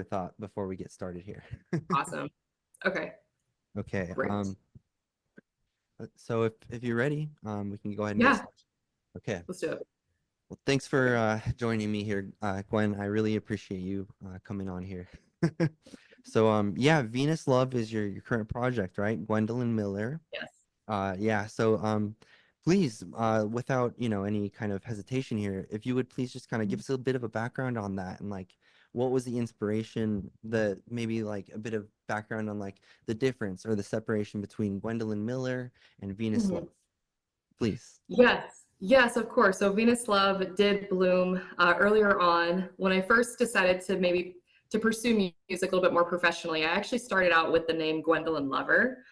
thought before we get started here. Awesome. Okay, Okay. great. So if you're ready, we can go ahead and get Yeah, started. Okay. let's do it. Well, thanks for joining me here, Gwen. I really appreciate you coming on here. So yeah, Venus Love is your current project, right? Gwendolyn Miller. Yes. Yeah. So please, without any kind of hesitation here, if you would please just kind of give us a bit of a background on that and like what was the inspiration, the maybe like a bit of background on like the difference or the separation between Gwendolyn Miller and Venus Mhm. Love, please. Yes, yes, of course. So Venus Love did bloom earlier on when I first decided to maybe to pursue music a little bit more professionally. I actually started out with the name Gwendolyn Lover.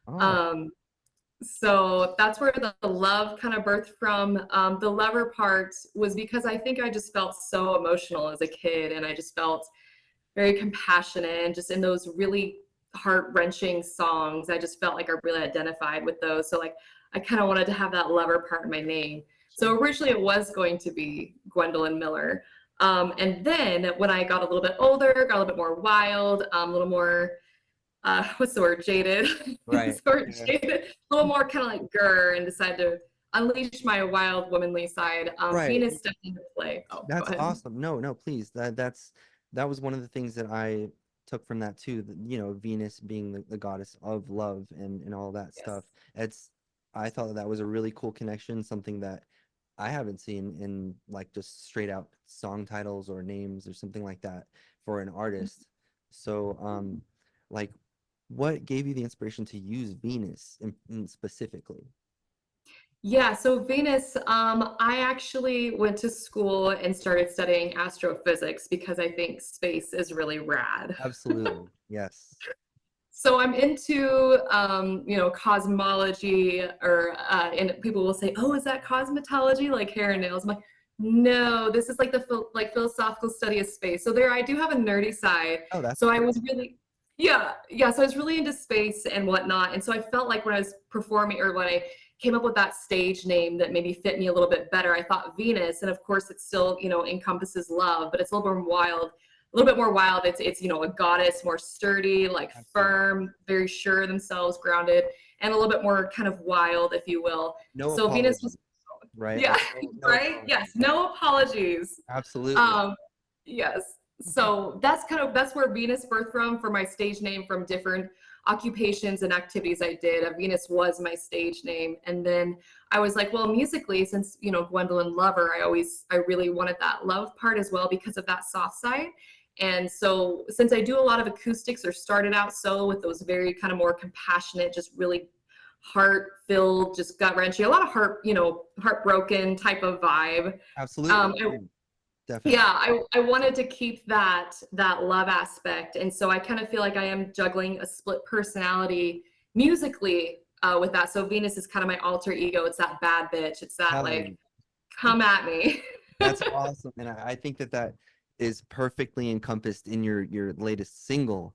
Oh, Um, so that's where the love kind of birthed from. The lover part was because I think I just felt so emotional as a kid, and I just felt very compassionate, and just in those really heart-wrenching songs I just felt like I really identified with those. So like I kind of wanted to have that lover part in my name. sure. So originally it was going to be Gwendolyn Miller, and then when I got a little bit older, got a little bit more wild, a little more what's the word, jaded, Right. sort of Yeah. jaded, a little more kind of like grr, and decided to unleash my wild womanly side. Right. Venus stepped into play. Oh, go That's ahead. awesome. No, no, please. That was one of the things that I took from that too. Venus being the goddess of love and all that stuff. Yes. It's I thought that was a really cool connection, something that I haven't seen in like just straight out song titles or names or something like that for an artist. So, like, what gave you the inspiration to use Venus in specifically? Yeah, so Venus, I actually went to school and started studying astrophysics because I think space is really rad. Absolutely. Yes. So I'm into, cosmology, or and people will say, "Oh, is that cosmetology, like hair and nails?" I'm like, "No, this is like the philosophical study of space." So there, I do have a nerdy side. Oh, that's So I cool. was really, yeah, yeah. So I was really into space and whatnot, and so I felt like when I was performing, or when I came up with that stage name that maybe fit me a little bit better, I thought Venus, and of course it still encompasses love, but it's a little more wild, a little bit more wild. It's a goddess, more sturdy, like Absolutely. firm, very sure of themselves, grounded, and a little bit more kind of wild, if you will. No So Venus was, apologies, right? yeah, Like no right? apologies. Yes, no apologies. Absolutely. Um, yes. So that's where Venus birthed from, for my stage name, from different occupations and activities I did. Venus was my stage name, and then I was like, well, musically, since Gwendolyn Lover, I really wanted that love part as well because of that soft side. And so since I do a lot of acoustics, or started out so with those very kind of more compassionate, just really heart filled, just gut wrenching, a lot of heartbroken type of vibe. Absolutely. Um, Mm, yeah, definitely. I wanted to keep that love aspect, and so I kind of feel like I am juggling a split personality musically with that. So Venus is kind of my alter ego. It's that bad bitch. It's that Hell like, yeah. come at me. That's awesome. And I think that that is perfectly encompassed in your latest single,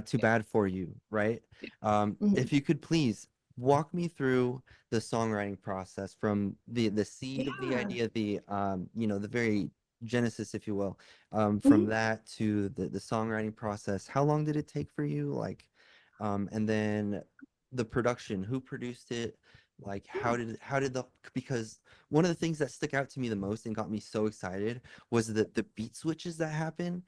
Too Bad For You, right? Mhm. If you could please walk me through the songwriting process from the seed of the Yeah. idea, the very genesis, if you will, from Mhm. that to the songwriting process. How long did it take for you? Like, and then the production, who produced it? Like, Yeah. how did the because one of the things that stuck out to me the most and got me so excited was the beat switches that happen.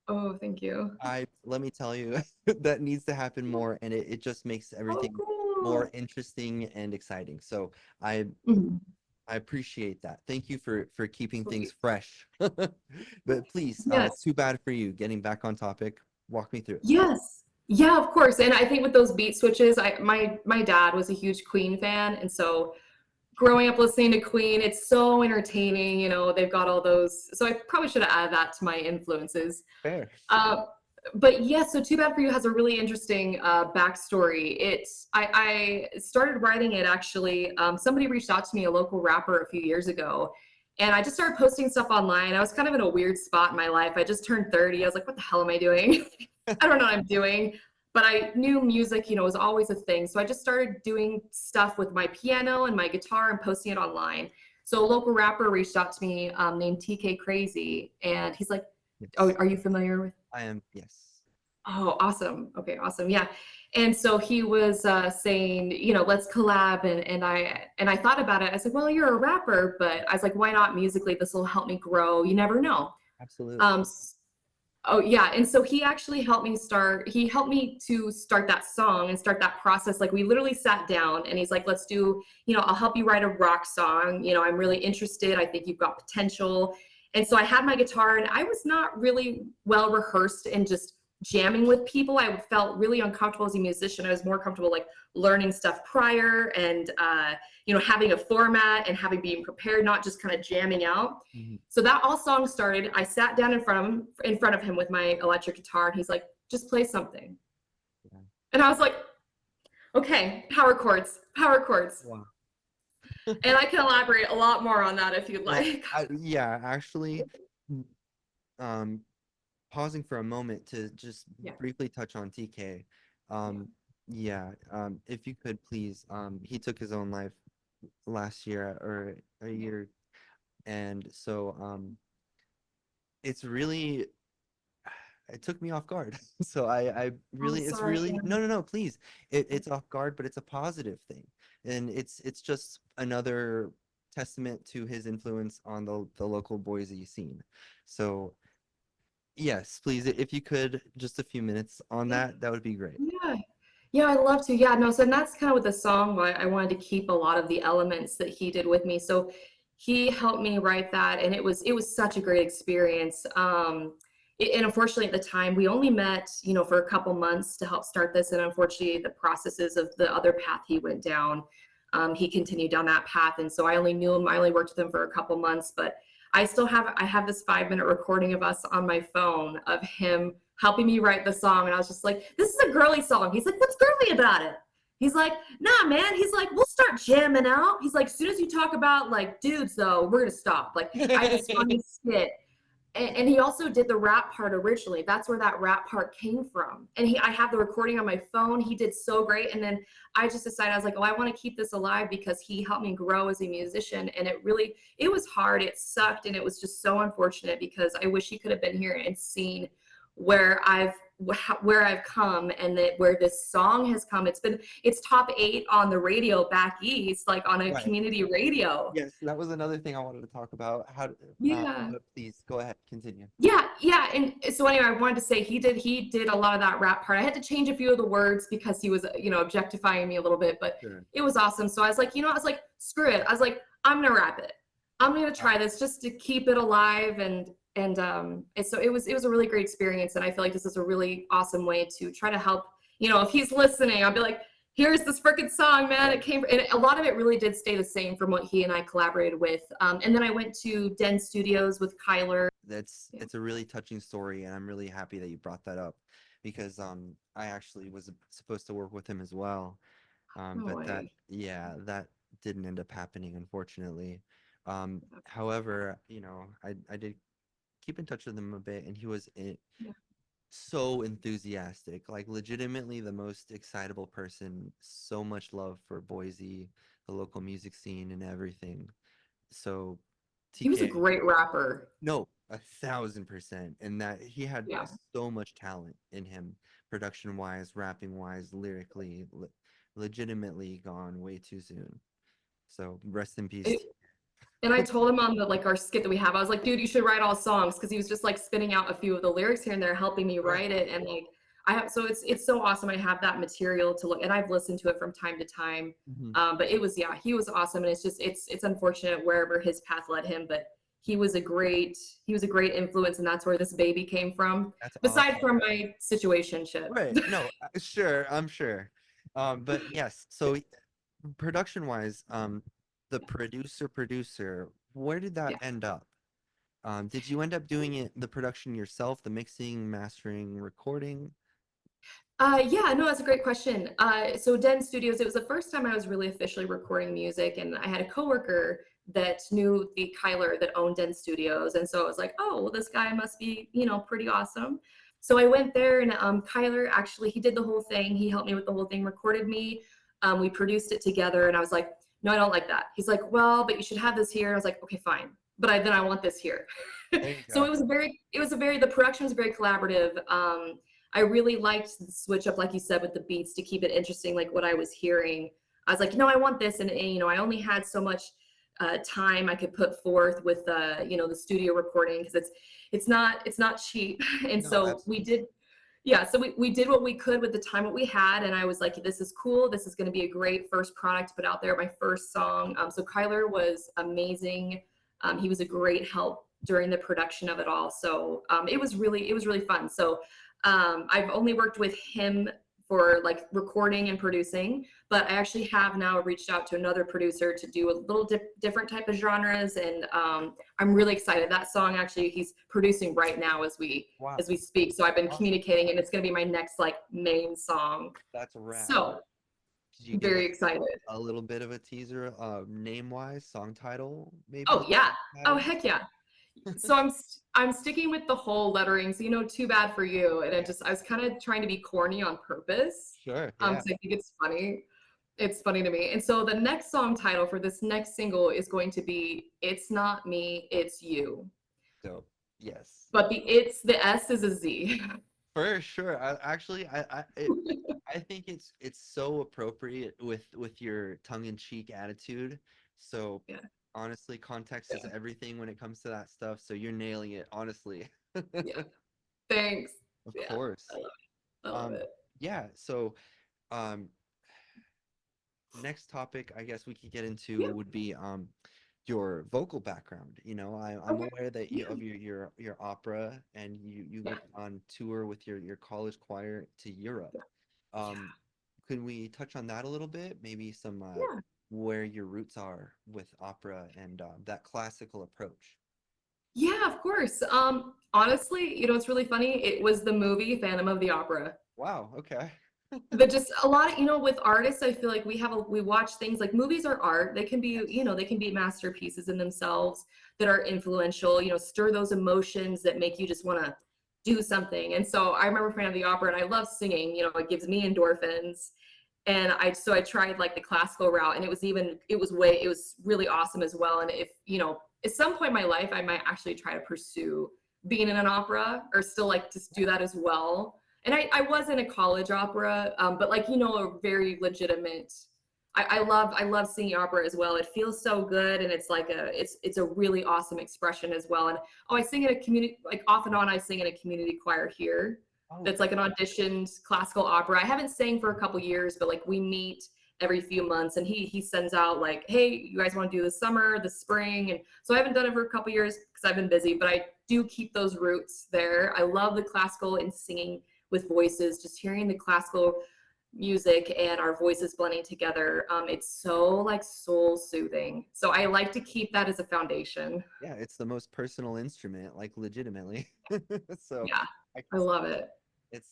Oh, thank you. I let me tell you that needs to happen more, and it just makes Oh, everything more cool. interesting and exciting. So I Mhm. I appreciate that. Thank you for keeping things Sweet. fresh. But please, Yes. too bad for you. Getting back on topic, walk me through it. Yes. Yeah, of course. And I think with those beat switches, my dad was a huge Queen fan, and so growing up listening to Queen, it's so entertaining. They've got all those. So I probably should have added that to my influences. Fair. Uh, but yeah, so Too Bad For You has a really interesting backstory. I started writing it actually. Somebody reached out to me, a local rapper, a few years ago, and I just started posting stuff online. I was kind of in a weird spot in my life. I just turned 30. I was like, what the hell am I doing? I don't know what I'm doing. But I knew music, was always a thing. So I just started doing stuff with my piano and my guitar and posting it online. So a local rapper reached out to me named TK Crazy, and he's like, "Oh, Yes. are you familiar with?" I am, yes. Oh, awesome. Okay, awesome. Yeah. And so he was saying, you know, let's collab, and I thought about it. I said, well, you're a rapper, but I was like, why not musically? This will help me grow. You never know. Absolutely. Um, Oh yeah, and so he actually helped me start. He helped me to start that song and start that process. Like we literally sat down, and he's like, "Let's do. You know, I'll help you write a rock song. You know, I'm really interested. I think you've got potential." And so I had my guitar, and I was not really well rehearsed in just jamming with people. I felt really uncomfortable as a musician. I was more comfortable like learning stuff prior, and you know, having a format and having being prepared, not just kind of jamming out. Mhm. So that all song started. I sat down in front of him with my electric guitar, and he's like, "Just play something." Yeah. And I was like, "Okay, power chords, power chords." Wow. And I can elaborate a lot more on that if you'd Well, like. yeah, actually, mm, um, pausing for a moment to just Yeah, briefly touch on TK. yeah. Um, yeah, if you could please, he took his own life last year or a year, and so it's really it took me off guard. So I Oh, really, it's sorry. really, no, no, no, please. It's off guard, but it's a positive thing. And it's just another testament to his influence on the local Boise scene. So yes, please, if you could, just a few minutes on Yeah, that, that would be great. yeah. Yeah, I'd love to. Yeah, no, so and that's kind of with the song why I wanted to keep a lot of the elements that he did with me. So he helped me write that, and it was such a great experience. And unfortunately at the time we only met, you know, for a couple months to help start this, and unfortunately the processes of the other path he went down, he continued down that path, and so I only knew him. I only worked with him for a couple months, but I have this 5-minute recording of us on my phone of him helping me write the song. And I was just like, this is a girly song. He's like, what's girly about it? He's like, nah, man. He's like, we'll start jamming out. He's like, as soon as you talk about like dudes, though, we're gonna stop. Like, I had this funny skit, and he also did the rap part originally. That's where that rap part came from. And I have the recording on my phone. He did so great. And then I just decided, I was like, oh, I want to keep this alive because he helped me grow as a musician. And it was hard. It sucked. And it was just so unfortunate because I wish he could have been here and seen where I've come, and that where this song has come. It's top 8 on the radio back east, like on a Right. community radio. Yes, that was another thing I wanted to talk about. Yeah. But please go ahead, continue. Yeah. And so anyway, I wanted to say he did a lot of that rap part. I had to change a few of the words because he was, you know, objectifying me a little bit, but Sure. it was awesome. So I was like, I was like, screw it. I was like, I'm gonna rap it. I'm gonna try this just to keep it alive, and so it was a really great experience, and I feel like this is a really awesome way to try to help. You know, if he's listening, I'll be like, here's this freaking song, man. It came, and a lot of it really did stay the same from what he and I collaborated with. And then I went to Den Studios with Kyler. That's Yeah. it's a really touching story, and I'm really happy that you brought that up because I actually was supposed to work with him as well. No But that, way. yeah, that didn't end up happening, unfortunately. However, I did keep in touch with him a bit, and he was Yeah. so enthusiastic, like legitimately the most excitable person. So much love for Boise, the local music scene, and everything. So He was a TK, great rapper. no, 1,000%. And that he had Yeah. so much talent in him, production wise, rapping wise, lyrically, legitimately gone way too soon. So rest in peace. It, and I told him on the like our skit that we have, I was like, dude, you should write all songs, because he was just like spinning out a few of the lyrics here and there, helping me Right. write it. And like I have, so it's so awesome. I have that material to look, and I've listened to it from time to time. Mhm. But it was, yeah, he was awesome, and it's unfortunate wherever his path led him, but he was a great influence, and that's where this baby came from. That's Besides awesome. from my situationship. Right. No, sure, I'm sure. But yes, so production wise, the producer, where did that Yeah. end up? Did you end up doing the production yourself, the mixing, mastering, recording? Yeah, no, that's a great question. So Den Studios, it was the first time I was really officially recording music, and I had a coworker that knew the Kyler that owned Den Studios, and so I was like, oh, well, this guy must be, pretty awesome. So I went there, and Kyler actually he did the whole thing. He helped me with the whole thing, recorded me. We produced it together, and I was like, no, I don't like that. He's like, well, but you should have this here. I was like, okay, fine. but then I want this here. There you So go. the production was very collaborative. I really liked the switch up, like you said, with the beats to keep it interesting, like what I was hearing. I was like, no, I want this, and I only had so much time I could put forth with the studio recording, because it's not cheap. And No, so we absolutely. did, yeah, so we did what we could with the time what we had, and I was like, this is cool, this is going to be a great first product to put out there, my first song. So Kyler was amazing. He was a great help during the production of it all. So it was really fun. So I've only worked with him for like recording and producing, but I actually have now reached out to another producer to do a little different type of genres, and I'm really excited. That song actually he's producing right now as we Wow. as we speak. So I've been Awesome. communicating, and it's going to be my next like main song. That's rad. So Could you give very us excited. a little bit of a teaser, name-wise, song title, Oh maybe? yeah. Oh Matters? heck yeah. So I'm sticking with the whole lettering. So too bad for you. And Yeah. I was kind of trying to be corny on purpose. Sure. Yeah. 'Cause I think it's funny. It's funny to me. And so the next song title for this next single is going to be "It's Not Me, It's You." Dope. Yes. But the S is a Z. For sure. I think it's so appropriate with your tongue-in-cheek attitude. So Yeah. honestly, context is Yeah. everything when it comes to that stuff. So you're nailing it, honestly. Yeah. Thanks. Of Yeah. I course. love it. I love Um, it. yeah, so um next topic I guess we could get into Yeah. would be your vocal background. I'm Okay. aware that you Yeah. of your opera, and you Yeah. went on tour with your college choir to Europe. Yeah. Um, could we touch on that a little bit? Maybe some Yeah. where your roots are with opera and that classical approach. Yeah, of course. Honestly, it's really funny. It was the movie Phantom of the Opera. Wow, okay. But just a lot of, with artists, I feel like we watch things like movies are art. They can be, Yes. they can be masterpieces in themselves that are influential, stir those emotions that make you just want to do something. And so I remember Phantom of the Opera, and I love singing, it gives me endorphins. And I tried like the classical route, and it was really awesome as well. And if, at some point in my life, I might actually try to pursue being in an opera, or still like just do that as well. And I was in a college opera, but like, a very legitimate. I love singing opera as well. It feels so good, and it's a really awesome expression as well. And I sing in a community, like off and on. I sing in a community choir here. Oh, That's like an auditioned classical opera. I haven't sang for a couple years, but like we meet every few months, and he sends out like, hey, you guys want to do the summer, the spring? And so I haven't done it for a couple years because I've been busy, but I do keep those roots there. I love the classical and singing with voices, just hearing the classical music and our voices blending together. It's so like soul soothing. So I like to keep that as a foundation. yeah, it's the most personal instrument, like legitimately. So Yeah, I can I see love it. it's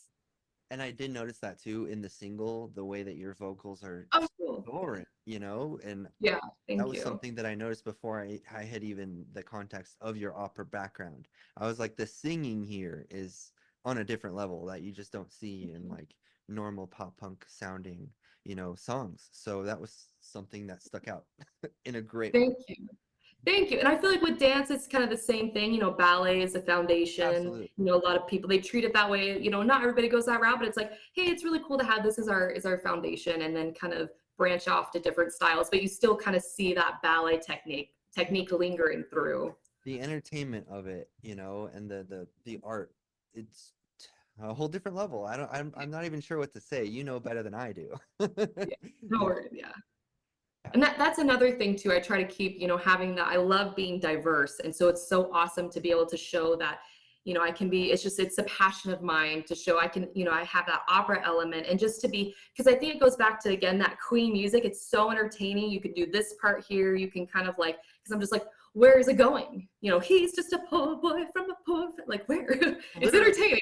and I did notice that too in the single, the way that your vocals are Oh, cool. soaring, and Yeah, that thank was you. something that I noticed before I had even the context of your opera background. I was like, the singing here is on a different level that you just don't see in like normal pop punk sounding, songs. So that was something that stuck out in a great way. Thank you. Thank you. And I feel like with dance, it's kind of the same thing. Ballet is a foundation. Absolutely. A lot of people they treat it that way. Not everybody goes that route, but it's like, hey, it's really cool to have this as our foundation, and then kind of branch off to different styles. But you still kind of see that ballet Yeah. technique lingering through. The entertainment of it, and the art, it's a whole different level. I'm not even sure what to say. You know better than I do. Yeah. No Yeah. worries. Yeah. Yeah. And that's another thing too. I try to keep, having that. I love being diverse. And so it's so awesome to be able to show that, I can be, it's a passion of mine to show I can, I have that opera element, and just to be, because I think it goes back to, again, that Queen music. It's so entertaining. You can do this part here. You can kind of like, because I'm just like, where is it going? He's just a poor boy from a poor, like where? It's Literally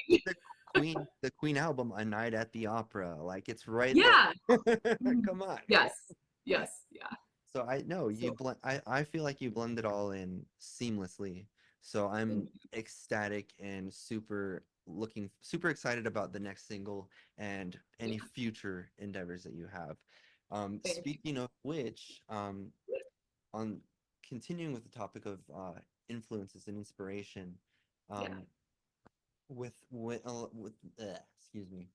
entertaining. the Queen album, A Night at the Opera. Like it's right Yeah. there. Mhm. Come on. Yes. Yes. Yeah. So I know you So blend I feel like you blend it all in seamlessly. So I'm thank you. ecstatic and super excited about the next single and Yeah. any future endeavors that you have. Thank you. Speaking of which, on continuing with the topic of influences and inspiration. Yeah. Um, with excuse me.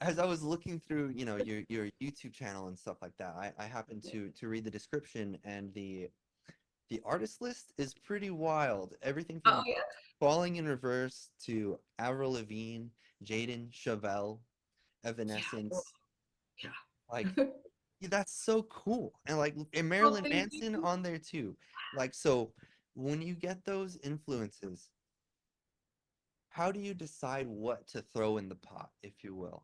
As I was looking through, your YouTube channel and stuff like that, I happened to read the description, and the artist list is pretty wild. Everything Oh from yeah. Falling in Reverse to Avril Lavigne, Jaden Chevelle, Yeah. Well, Evanescence. Like, yeah. yeah, that's so cool. And like, and Oh, Marilyn thank Manson you. on there too. Like, so when you get those influences, how do you decide what to throw in the pot, if you will?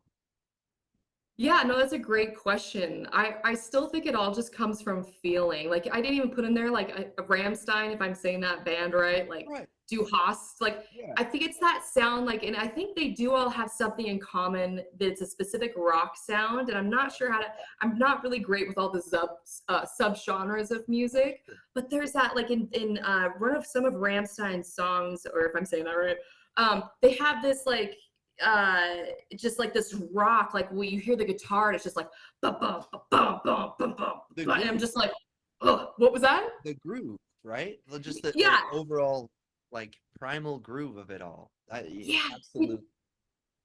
Yeah, no, that's a great question. I still think it all just comes from feeling. Like I didn't even put in there like a Ramstein, if I'm saying that band right, like Right. Du Hast. Like Yeah. I think it's that sound, like, and I think they do all have something in common that it's a specific rock sound. And I'm not sure how to, I'm not really great with all the sub genres of music, but there's that like in one of some of Ramstein's songs, or if I'm saying that right, they have this like uh just like this rock, like when you hear the guitar and it's just like bum, bum, bum, bum, bum, bum, bum. The And I'm groove, just like, oh, what was that? the groove, right? Just the Yeah, overall like primal groove of it all. yeah. Absolutely.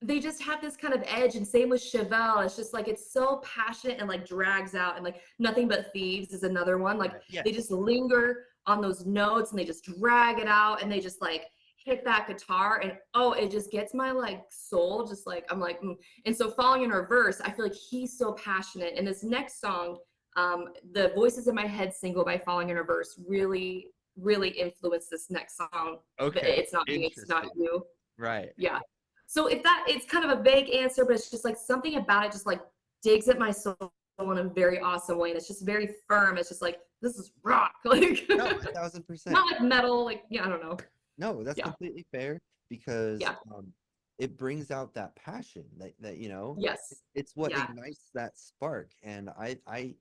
They just have this kind of edge, and same with Chevelle. It's just like it's so passionate and like drags out, and like Nothing But Thieves is another one. Like Right. they just Yes. linger on those notes and they just drag it out and they just like hit that guitar, and oh, it just gets my like soul just like I'm like And so Falling in Reverse, I feel like he's so passionate. And this next song, the Voices in My Head single by Falling in Reverse really influenced this next song. Okay. It's not me, it's not Interesting. you. Right. Yeah. So if that, it's kind of a vague answer, but it's just like something about it just like digs at my soul in a very awesome way. And it's just very firm. It's just like, this is rock. Like, No, 1,000%. not like metal. Like, yeah, I don't know. No, that's Yeah. completely fair because Yeah. it brings out that passion that Yes. it's what Yeah. ignites that spark. And I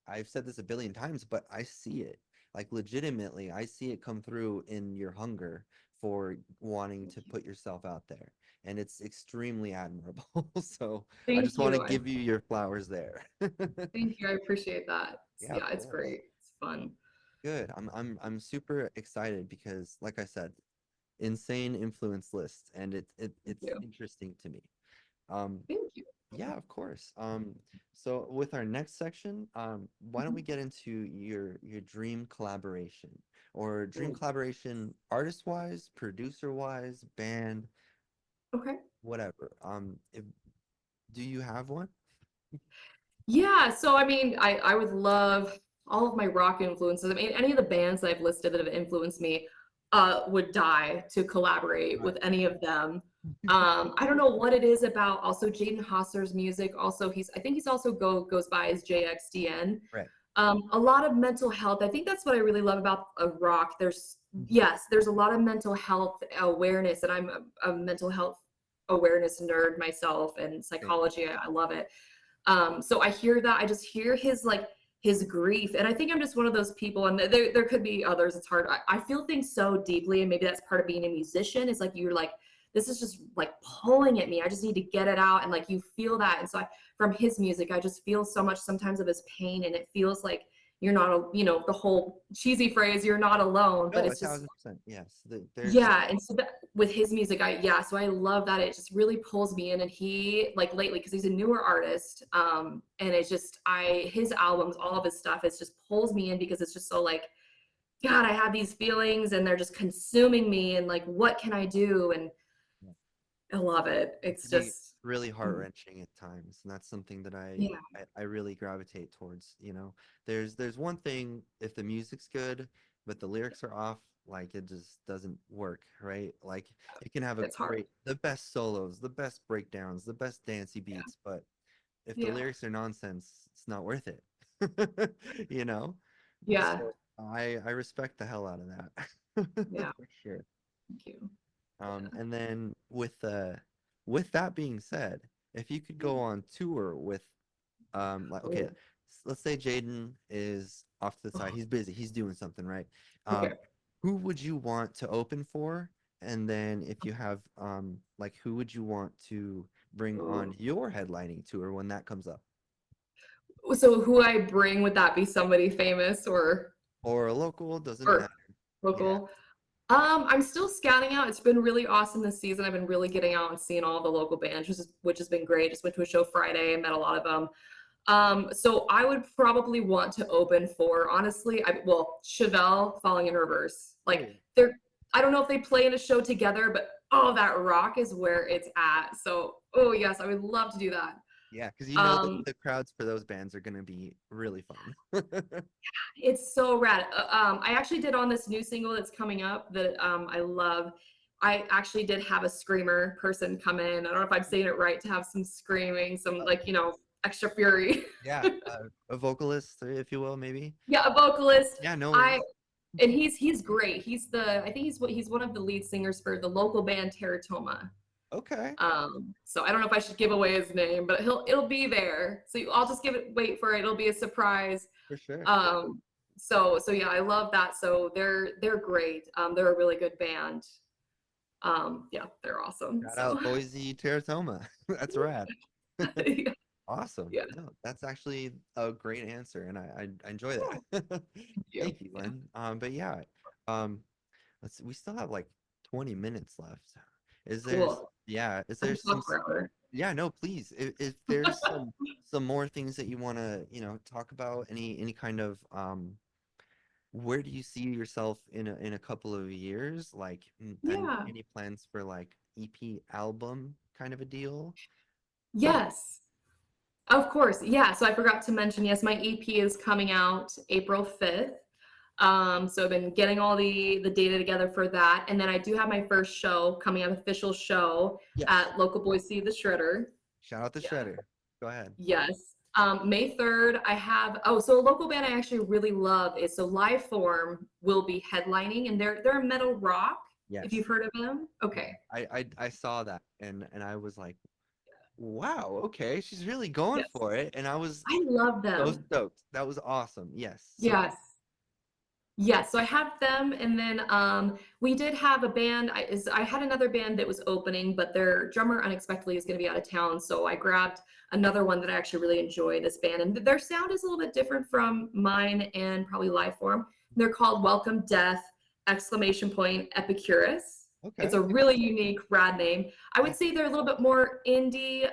I've said this a billion times, but I see it. Like legitimately, I see it come through in your hunger for wanting to put yourself out there. And it's extremely admirable. So I Thank just want to you. give you your flowers there. Thank you. I appreciate that. Yeah, of Yeah, it's course. great. It's fun. Good. I'm super excited because like I said, insane influence list, and Thank it's you. interesting to me. Um, Thank you. yeah, of course. So with our next section, why don't we get into your dream collaboration or dream Mhm. collaboration, artist wise, producer wise, band, Okay. whatever. Do you have one? Yeah, so I mean, I would love all of my rock influences. I mean, any of the bands that I've listed that have influenced me, would die to collaborate Right. with any of them. I don't know what it is about also Jaden Hosser's music. Also, I think he's also goes by as JXDN. Right. A lot of mental health. I think that's what I really love about rock. Mhm. Yes, there's a lot of mental health awareness, and I'm a mental health awareness nerd myself, and Same. psychology. I love it. So I hear that. I just hear his like his grief, and I think I'm just one of those people. And there could be others. It's hard. I feel things so deeply, and maybe that's part of being a musician. Is like you're like, this is just like pulling at me. I just need to get it out, and like you feel that. And so from his music, I just feel so much sometimes of his pain, and it feels like you're not a, the whole cheesy phrase, you're not alone. But No, a it's just, thousand percent. Yes. There's yeah. And so that with his music, yeah, so I love that it just really pulls me in. And he, like, lately, because he's a newer artist, and it's just, his albums, all of his stuff, it just pulls me in because it's just so like, God, I have these feelings and they're just consuming me, and like, what can I do? And I love it. it It's can be just, really heart mm, wrenching at times, and that's something that yeah, I really gravitate towards. There's one thing if the music's good, but the lyrics are off, like it just doesn't work, right? Like you can have it's hard. the best solos, the best breakdowns, the best dancey beats, but if the Yeah. lyrics are nonsense, it's not worth it. You know? Yeah. So I respect the hell out of that. Yeah. For sure. Thank you. And then with that being said, if you could go on tour with like okay, Oh, let's say Jaden is off to the side. oh, He's busy. He's doing something, right? okay. Who would you want to open for? And then if you have like who would you want to bring Oh. on your headlining tour when that comes up? So who I bring, would that be somebody famous or Or a local, doesn't or matter. Yeah. local. I'm still scouting out. It's been really awesome this season. I've been really getting out and seeing all the local bands, which has been great. Just went to a show Friday and met a lot of them. So I would probably want to open for, honestly, well, Chevelle, Falling in Reverse. Oh Like yeah. I don't know if they play in a show together, but oh, that rock is where it's at. So, oh yes, I would love to do that. Yeah, because you know that Um, the crowds for those bands are gonna be really fun. it's so rad. I actually did on this new single that's coming up that I love. I actually did have a screamer person come in. I don't know if I'm saying it right, to have some screaming, some Uh, like, extra fury. yeah, a vocalist, if you will, maybe. Yeah, a vocalist. Yeah, no I worries. and he's great. I think he's one of the lead singers for the local band Teratoma. Okay, So I don't know if I should give away his name, but it'll be there. So I'll just wait for it. It'll be a surprise. for sure. Um, so yeah, I love that. So they're great. They're a really good band. Yeah, they're awesome. Shout So out Boise Teratoma. That's rad. yeah, Awesome. yeah, No, that's actually a great answer, and I enjoy that. yeah, Thank you, Gwen. But yeah, um, we still have like 20 minutes left. Is there, cool. yeah, is I there can some, talk forever. yeah, no, please. If there's some more things that you want to, talk about, any kind of where do you see yourself in a couple of years? Like, and Yeah. any plans for like EP album kind of a deal? Yes. Of course. Yeah. So I forgot to mention, yes, my EP is coming out April 5th. So I've been getting all the data together for that. And then I do have my first show coming up, official show Yes. at local Boise the Shredder. Shout out the Yeah. Shredder. Go ahead. Yes. May 3rd, I have, so a local band I actually really love is, so Liveform will be headlining, and they're metal rock, if Yes. you've heard of them. Yeah. Okay. I saw that and I was like, wow, okay, she's really going Yes. for it. And I was I love so them. stoked. That was awesome. Yes. So Yes. Yes, so I have them, and then we did have a band. I had another band that was opening, but their drummer unexpectedly is going to be out of town. So I grabbed another one that I actually really enjoy. This band, and their sound is a little bit different from mine and probably Liveform. They're called Welcome Death! Exclamation point Epicurus. It's okay. a really unique, rad name. I would Yeah. say they're a little bit more indie,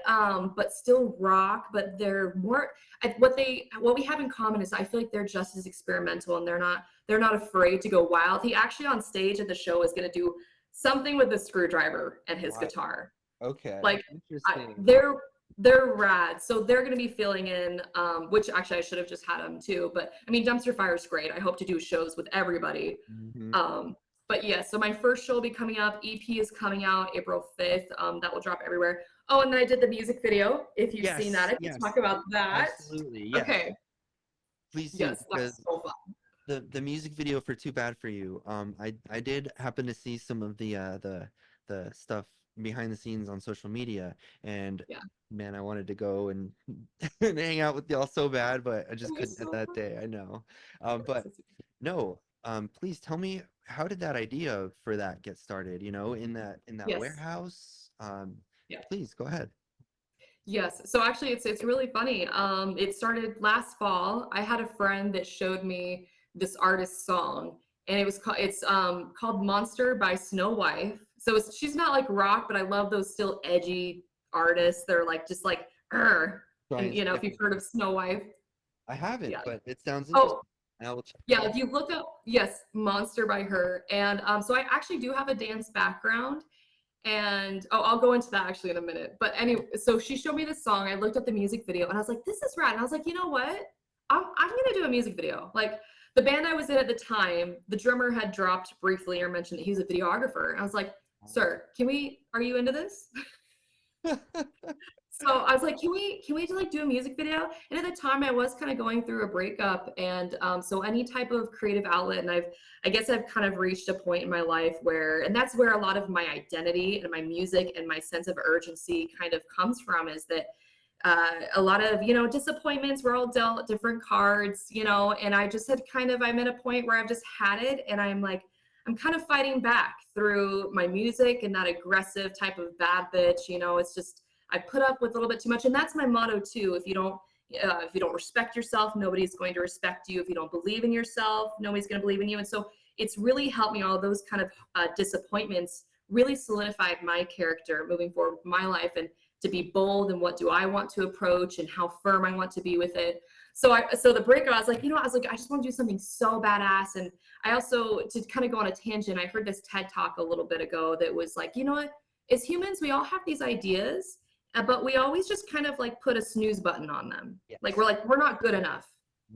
but still rock. But they're more. What we have in common is I feel like they're just as experimental, and they're not afraid to go wild. He actually on stage at the show is going to do something with a screwdriver and his Wow. guitar. Okay. Like Interesting. they're rad. So they're going to be filling in, which actually I should have just had them too. But I mean, Dumpster Fire is great. I hope to do shows with everybody. Hmm. But yeah, so my first show will be coming up. EP is coming out April 5th. That will drop everywhere. Oh, and then I did the music video. If you've seen that, Yes. I can Yes. talk about that. Absolutely. Yes. Okay. Please do Yes, because that's so fun. the music video for Too Bad for You, I did happen to see some of the stuff behind the scenes on social media, and Yeah. man, I wanted to go and and hang out with y'all so bad, but I It just couldn't was at so that fun. day. I know. But no, please tell me, how did that idea for that get started, in that Yes. warehouse? Yeah. Please go ahead. Yes. So actually it's really funny. It started last fall. I had a friend that showed me this artist's song, and it's called Monster by Snow Wife. So she's not like rock, but I love those still edgy artists. They're like just like Trying and if you've different. heard of Snow Wife. I haven't, Yeah. but it sounds Oh, interesting. I will check it yeah, out. if you look up, yes, Monster by her. And so I actually do have a dance background. And I'll go into that actually in a minute. But anyway, so she showed me this song. I looked at the music video and I was like, this is rad. And I was like, you know what? I'm going to do a music video. Like the band I was in at the time, the drummer had dropped briefly or mentioned that he was a videographer. And I was like, sir, are you into this? So I was like, can we like do a music video? And at the time I was kind of going through a breakup, and so any type of creative outlet, and I guess I've kind of reached a point in my life where, and that's where a lot of my identity and my music and my sense of urgency kind of comes from, is that a lot of disappointments, we're all dealt different cards, and I just had I'm at a point where I've just had it, and I'm kind of fighting back through my music and that aggressive type of bad bitch. It's just I put up with a little bit too much, and that's my motto too. If you don't respect yourself, nobody's going to respect you. If you don't believe in yourself, nobody's going to believe in you. And so it's really helped me. All those kind of disappointments really solidified my character moving forward with my life, and to be bold and what do I want to approach and how firm I want to be with it. So the breakup, I was like, I just want to do something so badass. And I also, to kind of go on a tangent, I heard this TED talk a little bit ago that was like, you know what, as humans, we all have these ideas, but we always just kind of like put a snooze button on them. Like, Yes. we're not good enough.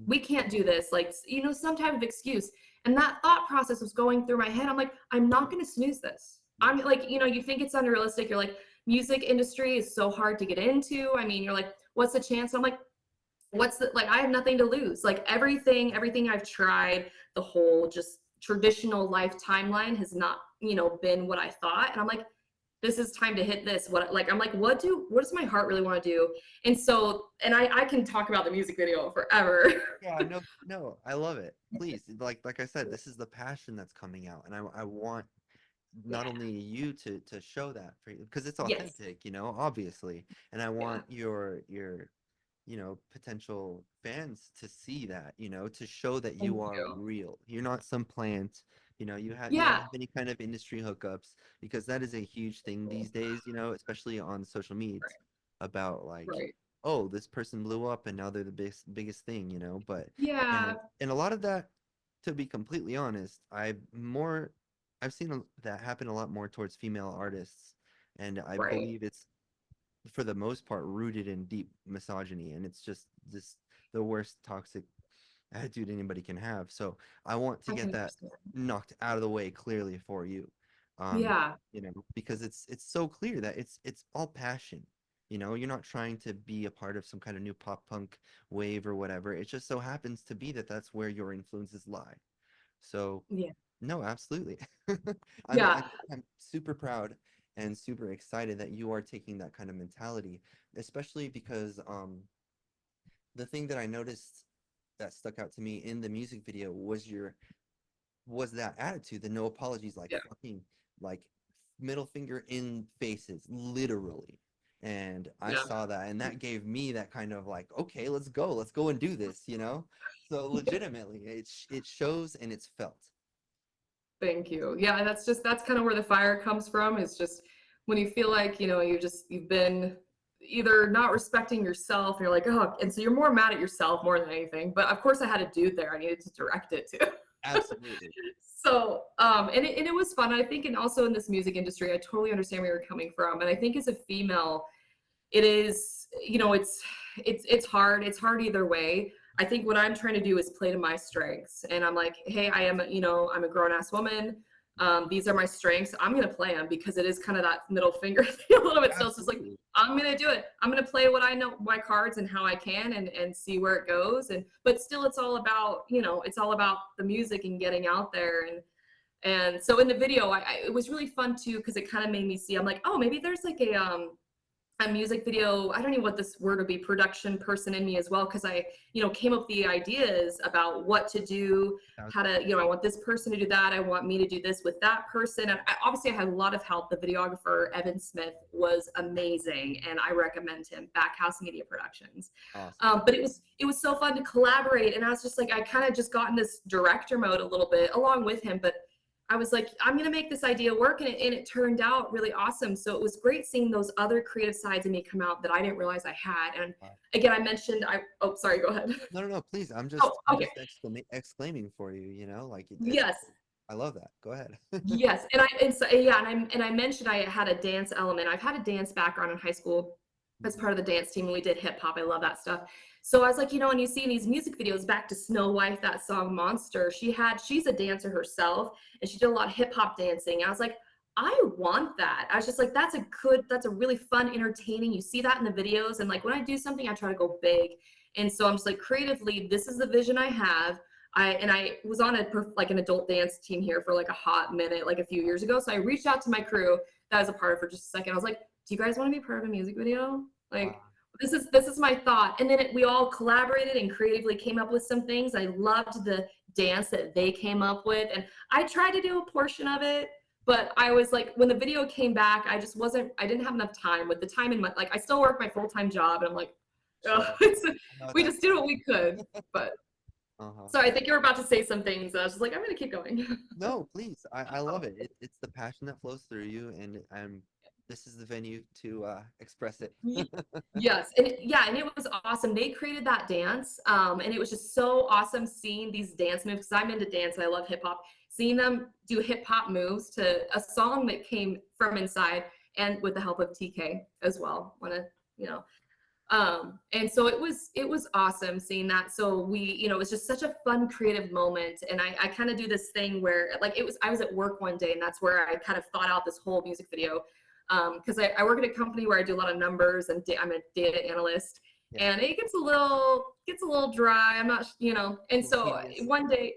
We can't do this. Like, some type of excuse. And that thought process was going through my head. I'm like, I'm not going to snooze this. I'm like, you think it's unrealistic. You're like, music industry is so hard to get into. I mean, you're like, what's the chance? I'm like, I have nothing to lose. Like, everything I've tried, the whole just traditional life timeline has not, been what I thought. And I'm like, this is time to hit this. What does my heart really want to do? And I can talk about the music video forever. Yeah, no, I love it. Please, like I said, this is the passion that's coming out, and I want not Yeah. only you to show that for you, because it's Yes. authentic, obviously, and I Yeah. want your potential fans to see that, to show that Thank you are you. real. You're not some plant, you don't Yeah. have any kind of industry hookups, because that is a huge thing these days, especially on social media, Right. about like, Right. oh, this person blew up and now they're the biggest thing, but Yeah. and a lot of that, to be completely honest, I've seen that happen a lot more towards female artists, and I Right. believe it's, for the most part, rooted in deep misogyny, and it's just the worst toxic attitude anybody can have. So I want to get that 100%. knocked out of the way clearly for you. Yeah. Because it's so clear that it's all passion. You're not trying to be a part of some kind of new pop punk wave or whatever. It just so happens to be that that's where your influences lie. So Yeah. no, absolutely. I'm Yeah. I'm I'm super proud and super excited that you are taking that kind of mentality, especially because the thing that I noticed that stuck out to me in the music video was that attitude, the no apologies, like Yeah. fucking, like, middle finger in faces, literally. And I Yeah. saw that, and that gave me that kind of like, okay, let's go and do this. So legitimately, it shows and it's felt. Thank you. Yeah, that's kind of where the fire comes from. Is just when you feel like, you've been either not respecting yourself, and you're like, oh, and so you're more mad at yourself more than anything. But of course I had a dude there. I needed to direct it too. Absolutely. So, and it was fun. I think, and also in this music industry, I totally understand where you're coming from. And I think as a female, it is, it's hard. It's hard either way. I think what I'm trying to do is play to my strengths. And I'm like, hey, I'm a grown ass woman. These are my strengths. I'm going to play them, because it is kind of that middle finger thing a little bit. So it's just like, Absolutely. I'm going to do it. I'm going to play what I know, my cards, and how I can, and see where it goes. But still, it's all about, it's all about the music and getting out there. And so in the video, it was really fun too, because it kind of made me see, I'm like, oh, maybe there's like a music video, I don't know what this word would be, production person in me as well, because I came up with the ideas about what to do, how to, I want this person to do that, I want me to do this with that person. And obviously I had a lot of help. The videographer Evan Smith was amazing, and I recommend him, Backhouse Media Productions. Awesome. But it was so fun to collaborate, and I was just like, I kind of just got in this director mode a little bit along with him. But I was like, I'm going to make this idea work. And it turned out really awesome. So it was great seeing those other creative sides of me come out that I didn't realize I had. And Wow. again, I mentioned, oh, sorry, go ahead. No, please. I'm Oh, just I'm okay. just exclaiming for you, like it's Yes. I love that. Go ahead. Yes. And I mentioned I had a dance element. I've had a dance background in high school as part of the dance team, and we did hip hop. I love that stuff. So I was like, and you see in these music videos, back to Snow White, that song Monster, she's a dancer herself, and she did a lot of hip hop dancing. I was like, I want that. I was just like, that's a really fun, entertaining. You see that in the videos. And like, when I do something, I try to go big. And so I'm just like, creatively, this is the vision I have. I was on like an adult dance team here for like a hot minute, like a few years ago. So I reached out to my crew that I was a part of for just a second. I was like, do you guys want to be part of a music video? Like, Wow. this is my thought. And then we all collaborated and creatively came up with some things. I loved the dance that they came up with, and I tried to do a portion of it, but I was like, when the video came back, I didn't have enough time with the time in my, like, I still work my full-time job, and I'm like, Sure. I know what we that's just did what we could. But Uh-huh. So I think you were about to say some things. I was just like, I'm gonna keep going. No, please. I love it. It's the passion that flows through you, and this is the venue to express it. Yes, yeah, and it was awesome. They created that dance, and it was just so awesome seeing these dance moves. Because I'm into dance and I love hip hop. Seeing them do hip hop moves to a song that came from inside, and with the help of TK as well. Want to, you know, and so it was awesome seeing that. So it was just such a fun creative moment. And I kind of do this thing where like I was at work one day and that's where I kind of thought out this whole music video. Because I work at a company where I do a lot of numbers and I'm a data analyst, Yeah. and it gets a little dry. I'm not, and A little so tedious. one day,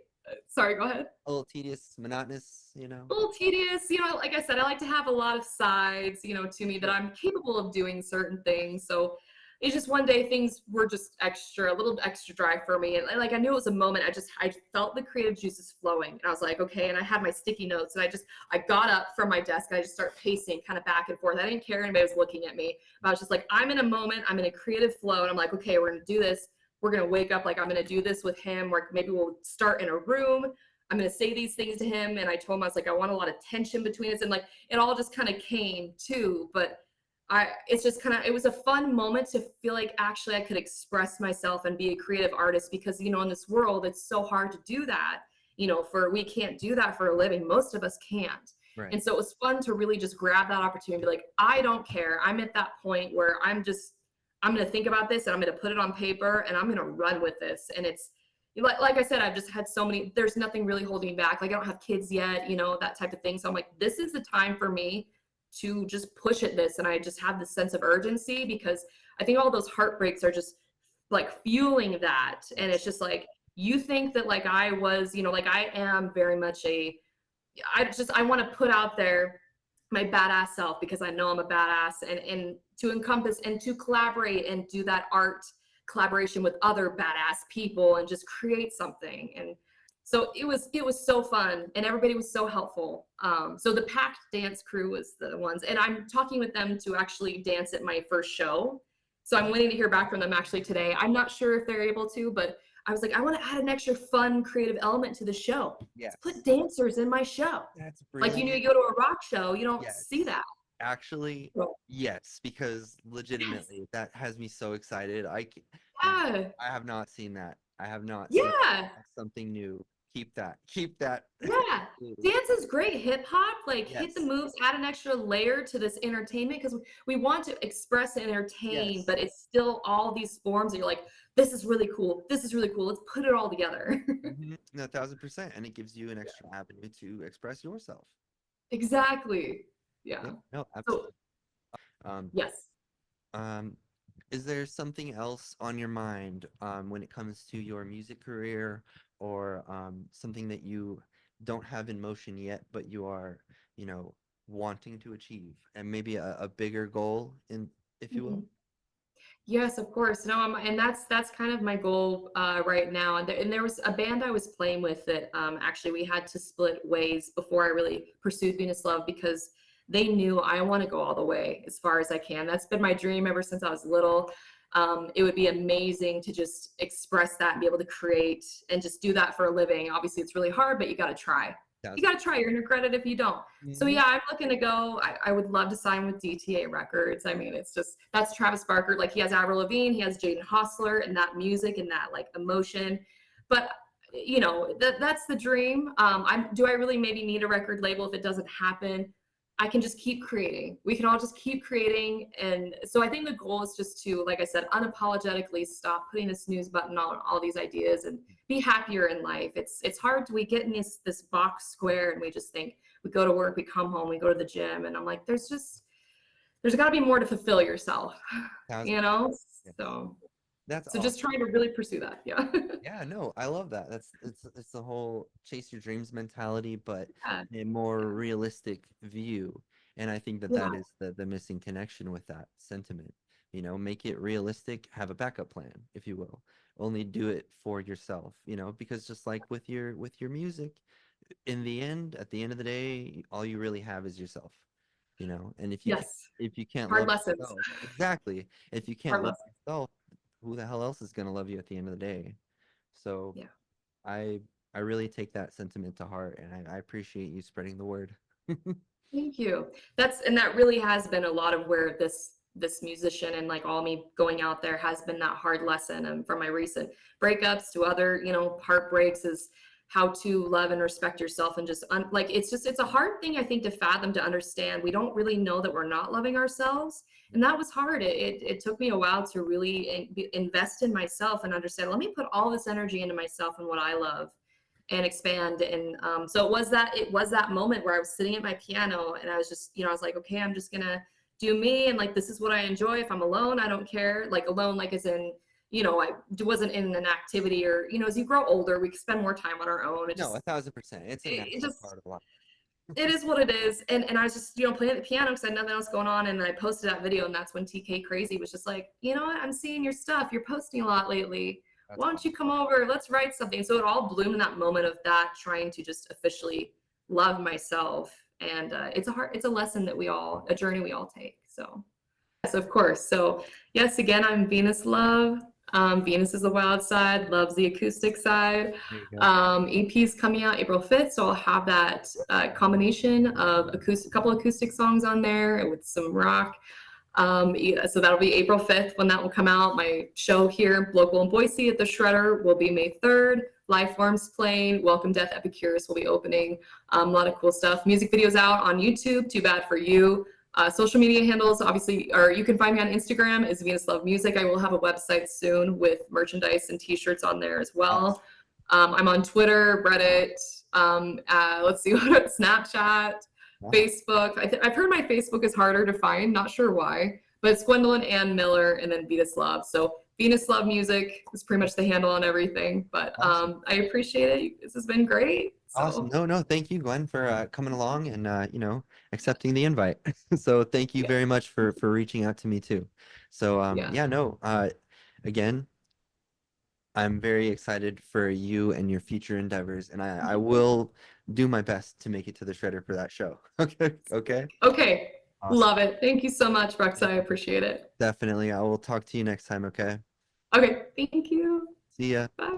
sorry, go ahead. A little tedious, monotonous, you know. A little tedious, like I said, I like to have a lot of sides, to me, that Sure. I'm capable of doing certain things. So it's just one day things were just a little extra dry for me. And like I knew it was a moment. I felt the creative juices flowing. And I was like, okay. And I had my sticky notes and I got up from my desk and I just started pacing kind of back and forth. I didn't care anybody was looking at me. But I was just like, I'm in a moment, I'm in a creative flow. And I'm like, okay, we're gonna do this. We're gonna wake up, like I'm gonna do this with him, or maybe we'll start in a room. I'm going to say these things to him. And I told him, I was like, I want a lot of tension between us. And like, it all just kind of came too. But it's just kind of, it was a fun moment to feel like actually I could express myself and be a creative artist, because, in this world, it's so hard to do that. We can't do that for a living. Most of us can't. Right. And so it was fun to really just grab that opportunity and be like, I don't care. I'm at that point where I'm going to think about this and I'm going to put it on paper and I'm going to run with this. And it's, like I said, I've just had so many, there's nothing really holding me back. Like I don't have kids yet, that type of thing. So I'm like, this is the time for me to just push at this. And I just have this sense of urgency, because I think all those heartbreaks are just like fueling that. And it's Yes. just like, you think that like I was, like I am very much I want to put out there my badass self, because I know I'm a badass, and to encompass and to collaborate and do that art collaboration with other badass people and just create something. And so it was so fun, and everybody was so helpful. So the packed dance crew was the ones, and I'm talking with them to actually dance at my first show. So I'm waiting to hear back from them actually today. I'm not sure if they're able to, but I was like, I want to add an extra fun creative element to the show. Let's Yes. put dancers in my show. That's Like, brilliant. you go to a rock show, you don't see Yes. that. Actually, So, yes, because yes. legitimately that has me so excited. Yeah. I have not seen that. I have not seen that. Yeah. That's something new. Keep that. Keep that. Yeah. Absolutely. Dance is great. Hip hop, like hit the Yes. moves, add an extra layer to this entertainment, because we want to express and entertain, Yes. but it's still all these forms that you're like, this is really cool. This is really cool. Let's put it all together. No, 1,000%. And it gives you an extra avenue to express yourself. Exactly. Yeah, Yeah. no, So, absolutely. Um, yes. um, is there something else on your mind when it comes to your music career, or something that you don't have in motion yet, but you are, you know, wanting to achieve, and maybe a bigger goal in, if you will? Mhm. Yes, of course. No, and that's kind of my goal right now. And there was a band I was playing with that actually we had to split ways before I really pursued Venus Love, because they knew I want to go all the way as far as I can. That's been my dream ever since I was little. It would be amazing to just express that and be able to create and just do that for a living. Obviously, it's really hard, but you got to try. You got to try. You're gonna regret it if you don't. So Mm-hmm. yeah, I'm looking to go. I would love to sign with DTA Records. I mean, it's just that's Travis Barker. Like he has Avril Lavigne, he has Jaden Hossler, and that music and that like emotion. But that's the dream. Do I really maybe need a record label if it doesn't happen? I can just keep creating. We can all just keep creating. And so I think the goal is just to, like I said, unapologetically stop putting the snooze button on all these ideas and be happier in life. It's hard to, we get in this box square and we just think, we go to work, we come home, we go to the gym, and I'm like, there's got to be more to fulfill yourself, Thousand you percent. know. Yes. So That's just awesome. trying to really pursue that. Yeah. Yeah, no, I love that. It's the whole chase your dreams mentality, but Yeah. a more realistic view. And I think that that Yeah. is the missing connection with that sentiment. You know, make it realistic, have a backup plan, if you will. Only do it for yourself, you know, because just like with your music, in the end, at the end of the day, all you really have is yourself, you know. And Yes. if you can't Hard love lessons. yourself, exactly. If you can't Hard love lessons. yourself, who the hell else is gonna love you at the end of the day? So Yeah. I I really take that sentiment to heart, and I appreciate you spreading the word. Thank you. That really has been a lot of where this musician and like all me going out there has been that hard lesson. And from my recent breakups to other, heartbreaks, is how to love and respect yourself, and just like it's a hard thing, I think, to fathom, to understand. We don't really know that we're not loving ourselves, and that was hard. It took me a while to really invest in myself and understand. Let me put all this energy into myself and what I love, and expand. And so it was that moment where I was sitting at my piano, and I was just, I was like, okay, I'm just gonna do me, and like, this is what I enjoy. If I'm alone, I don't care. Like alone, like as in, I wasn't in an activity, or as you grow older, we spend more time on our own. It No, just 1000%. It's a it natural just part of life. it is what it is. And I was just, playing the piano because I had nothing else going on. And then I posted that video, and that's when TK Crazy was just like, you know what, I'm seeing your stuff. You're posting a lot lately. That's Why don't you awesome. come over? Let's write something. So it all bloomed in that moment of that, trying to just officially love myself. And it's a lesson that a journey we all take. So yes, of course. So yes, again, I'm Venus Love. Venus is the wild side, loves the acoustic side. There you go. EP is coming out April 5th, so I'll have that combination of couple acoustic songs on there with some rock. Yeah, so that'll be April 5th when that will come out. My show here, local in Boise at the Shredder, will be May 3rd. Lifeforms playing. Welcome Death Epicurus will be opening. A lot of cool stuff. Music videos out on YouTube. Too Bad for You. Social media handles, obviously, or you can find me on Instagram is Venus Love Music. I will have a website soon with merchandise and T-shirts on there as Awesome. well. I'm on Twitter, Reddit. Let's see what Snapchat, Wow. Facebook. I've heard my Facebook is harder to find. Not sure why, but it's Gwendolyn Ann Miller and then Venus Love. So Venus Love Music is pretty much the handle on everything. But Awesome. I appreciate it. This has been great. Awesome. So No, no, thank you, Gwen, for coming along and accepting the invite. So thank you yeah, very much for reaching out to me too. So yeah. yeah, no, again, I'm very excited for you and your future endeavors, and I will do my best to make it to the shredder for that show. Okay, okay. Okay. Awesome. Love it. Thank you so much, Bruxa. Thank I you. appreciate it. Definitely. I will talk to you next time, okay? Okay. Thank you. See ya. Bye.